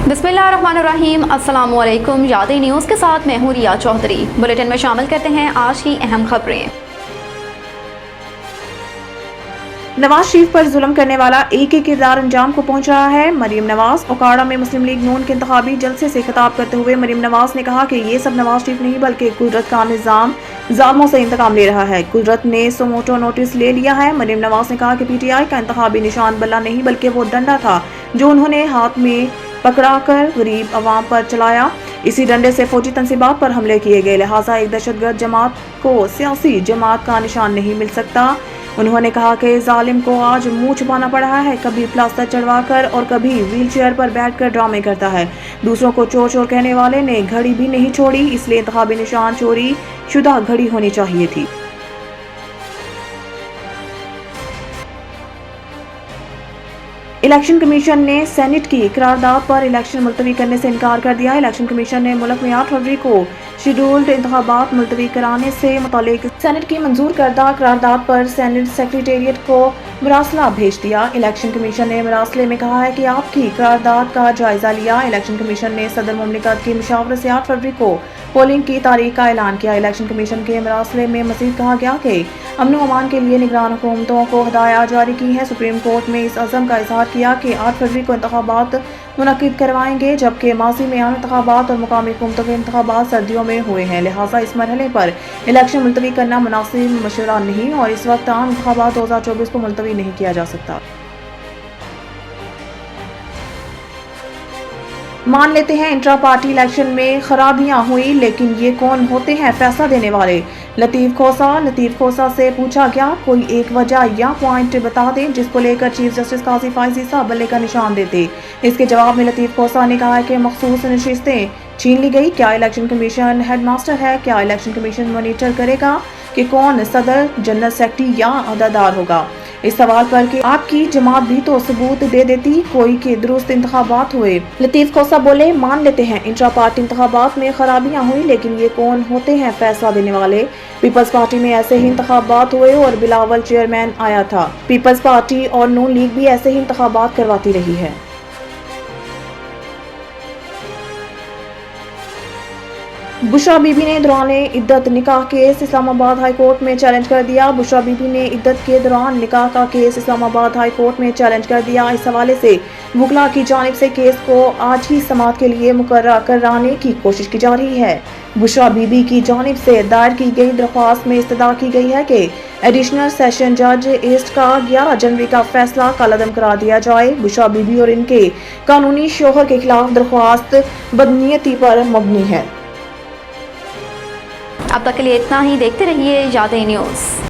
बिस्मिल्लाहिर्रहमानिर्रहीम। अस्सलामु अलैकुम। यादें न्यूज़ के साथ मैं हूँ रिया चौधरी। बुलेटिन में शामिल करते हैं आज की अहम खबरें। नवाज शरीफ पर जुल्म करने वाला एक ही किरदार अंजाम को पहुंच रहा है। मरीम नवाज ओकाड़ा में मुस्लिम लीग नून के इंतखाबी जलसे से खिताब करते हुए मरीम नवाज ने कहा कि ये सब नवाज शरीफ नहीं बल्कि कुदरत का निजाम जालिमों से इंतकाम ले रहा है। कुदरत ने सुमोटो नोटिस ले लिया है। मरीम नवाज ने कहा कि पीटीआई का इंतखाबी निशान बल्ला नहीं बल्कि वो डंडा था जो उन्होंने हाथ में पकड़ा कर गरीब अवाम पर चलाया। इसी डंडे से फौजी तंसीबात पर हमले किए गए, लिहाजा एक दहशतगर्द जमात को सियासी जमात का निशान नहीं मिल सकता। उन्होंने कहा कि जालिम को आज मुंह छुपाना पड़ रहा है, कभी प्लास्टर चढ़वाकर और कभी व्हील चेयर पर बैठकर ड्रामे करता है। दूसरों को चोर चोर कहने वाले ने घड़ी भी नहीं छोड़ी, इसलिए इंतखाबी निशान चोरी शुदा घड़ी होनी चाहिए थी। इलेक्शन कमीशन ने सेनेट की करारदाद पर इलेक्शन मुलतवी करने से इनकार कर दिया। इलेक्शन कमीशन ने मुल्क में 8 फरवरी को शेड्यूल्ड इंतखाबात मुलतवी कराने से मुतालिक सेनेट की मंजूर करदा करारदाद पर सेनेट सेक्रेटेरिएट को मरासला भेज दिया। इलेक्शन कमीशन ने मरासले में कहा है कि आपकी करारदाद का जायजा लिया। इलेक्शन कमीशन ने सदर मुमलिकत की मुशावरत से 8 फरवरी को पोलिंग की तारीख का ऐलान किया। इलेक्शन कमीशन के मरासले में मजीद कहा गया कि अमन व अमान के लिए निगरान हुकूमतों को हदायत जारी की है। सुप्रीम कोर्ट में इस अज़म का इजहार किया कि 8 फरवरी को इंतखाबात मुनक्किद करवाएंगे, जबकि माजी में आम इंतखाबात और मुकामी हुकूमतों के इंतखाबात सर्दियों में हुए हैं, लिहाजा इस मरहले पर इलेक्शन मुलतवी करना मुनासिब मशवरा नहीं और इस वक्त आम इंतखाबात 2024 को मुलतवी नहीं किया जा सकता। मान लेते हैं इंट्रा पार्टी इलेक्शन में खराबियां हुई, लेकिन ये कौन होते हैं फैसला देने वाले? लतीफ खोसा से पूछा गया कोई एक वजह या पॉइंट बता दें जिसको लेकर चीफ जस्टिस काजी फायजी साहब बल्ले का निशान देते। इसके जवाब में लतीफ खोसा ने कहा है कि मखसूस नशिस्तें छीन ली गई। क्या इलेक्शन कमीशन हेडमास्टर है? क्या इलेक्शन कमीशन मॉनिटर करेगा कि कौन सदर, जनरल सेक्रेटरी या अहदेदार होगा? इस सवाल पर कि आपकी जमात भी तो सबूत दे देती कोई के दुरुस्त इंतखाबात हुए। लतीफ खोसा बोले मान लेते हैं इंट्रा पार्टी इंतखाबात में खराबियां हुई, लेकिन ये कौन होते हैं फैसला देने वाले? पीपल्स पार्टी में ऐसे ही इंतखाबात हुए और बिलावल चेयरमैन आया था। पीपल्स पार्टी और नून लीग भी ऐसे ही इंतखाबात करवाती रही है। बुशरा बीबी ने दौरान इद्दत निकाह केस इस्लामाबाद हाई कोर्ट में चैलेंज कर दिया। बुशरा बीबी ने इद्दत के दौरान निकाह का केस इस्लामाबाद हाई कोर्ट में चैलेंज कर दिया। इस हवाले से वकला की जानिब से केस को आज ही समाअत के लिए मुकर्रर कराने की कोशिश की जा रही है। बुशरा बीबी की जानिब से दायर की गई दरख्वास्त में इस्तदा की गई है कि एडिशनल सेशन जज ईस्ट का 11 जनवरी का फैसला कलअदम करा दिया जाए। बुशरा बीबी और इनके कानूनी शोहर के खिलाफ दरख्वास्त बदनीयती पर मबनी है। अब तक के लिए इतना ही। देखते रहिए यादें न्यूज़।